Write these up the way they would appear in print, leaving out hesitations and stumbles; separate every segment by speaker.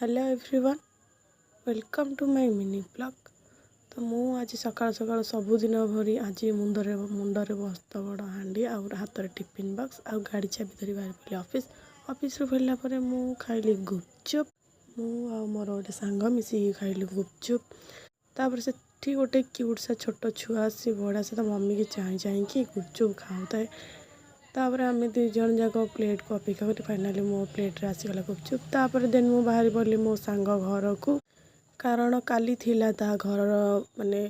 Speaker 1: Hello everyone, welcome to my mini blog. तो मु आज सकाल सकाल सबुदिन भरी आज मुंडरे मस्त बड़ हांडी आ हाथ में टिफिन बॉक्स आ गाड़ी चाबी धरी बाहर पड़ी ऑफिस रू फेरला पर मु खाइली गुपचुप। मु आ मोर गोटे सांग मिसिकी खाइली गुपचुप। तापर से गोटे क्यूट सा छोट छुआ सी बड़ा से मम्मी की चाह गुपचुप खाऊे। तापर आम दुईज जाक प्लेट को अपेक्षा करी फाइनाली मो प्लेट आसीगला गुपचुप। तापर देन मु बाहरी पड़ी मो सांग घर को, कारण काली थिला ता घर माने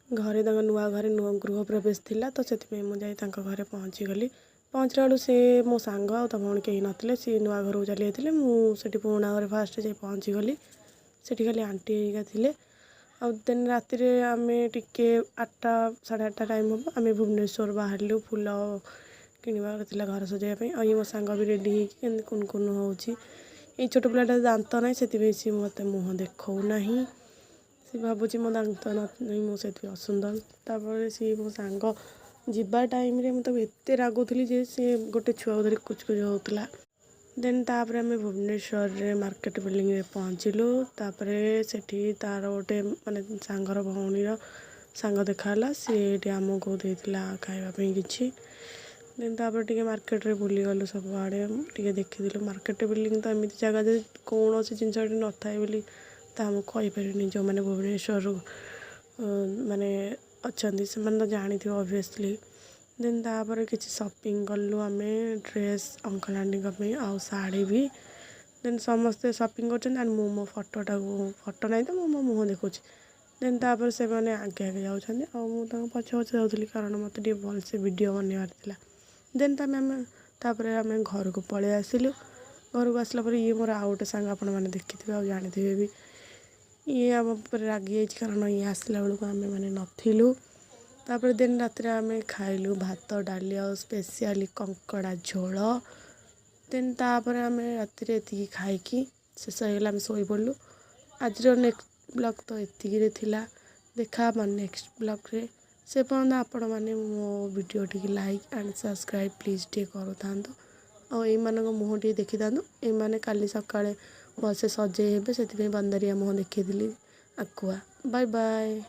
Speaker 1: घरे नुआ घरे नुआ गृह प्रवेश थिला। तो से मुझे घरे पहुँची गली। पहुँचला बेलू से मो सांग आ भौणी कहीं नथिले, सी नुआ घर को चली जाते। मुझे पुणा घर फास्ट जा पहुँची गली। सेठी खाली आंटी हेरिका थिले। आ देन राति आम टिके 8टा 8:30 टाइम हम आम भुवनेश्वर बाहर फुल किणवार थिला घर सजाइवाई। आ मो सांग भी रेडी होती कुन कुन होची। ये छोट पिलाटा दांत ना से मत मुँह देखना सी भावुँ मो दांत नहीं मुझे असुंदर। तापर सी मो सांग जीवा टाइम रे मुझे एत रागुली जे सी गोटे छुआ धरी कुचकुच होता। देन तापर आम भुवनेश्वर रे मार्केट बिल्डिंग रे पहुँचलु। तापर सेठी तार गोटे माने सांगर भौणीर सांग देखाला, सी आमको देला खावाई किछि। देन तापर टिके मार्केट रे बुली गलु सब आड़े टिके देखिलु। मार्केट बिल्डिंग तो एमती जगह जे कौन जिनस न थाए बोली कहीपरि जो मैंने भुवनेश्वर माने अच्छा से तो जानी थी ऑब्वियसली। देन तापर किसी शॉपिंग कलु आम ड्रेस अंकल आंटी आउ साड़ी भी। देन समस्ते शॉपिंग कर मो फोटोटा फोटो नहीं तो मो मुँह देखुँ। देन तापर से मैंने आगे आगे जाऊँ और पछे पछे जाऊँगी कारण मत भलसे वीडियो बनवार था। देन तापर आम घर को पलि आसिलु। घर को आसला पर ये मोर आउ गोटे सांग आपण मैंने देखी आ जानी भी ये आम पर रागी कारण ये आसला बेलू आम मैंने नथिलु। तापर देन रात आम खाइलु भात डाली और स्पेशली कंकड़ा झोल। देन तापर आम राति एति खाई शेष होगा आम शोई पड़लु। आज नेक्स्ट ब्लॉग तो एति थिला। देखा नेक्स्ट ब्लॉग रे। से पर्यंत आपण मैंने मो video T like and subscribe please टे करूँ और ये मुँह टी देखी था। ये काली सकाଳେ भलसे सजे हे से बंदरिया मुँह देखी आकुआ। Bye bye.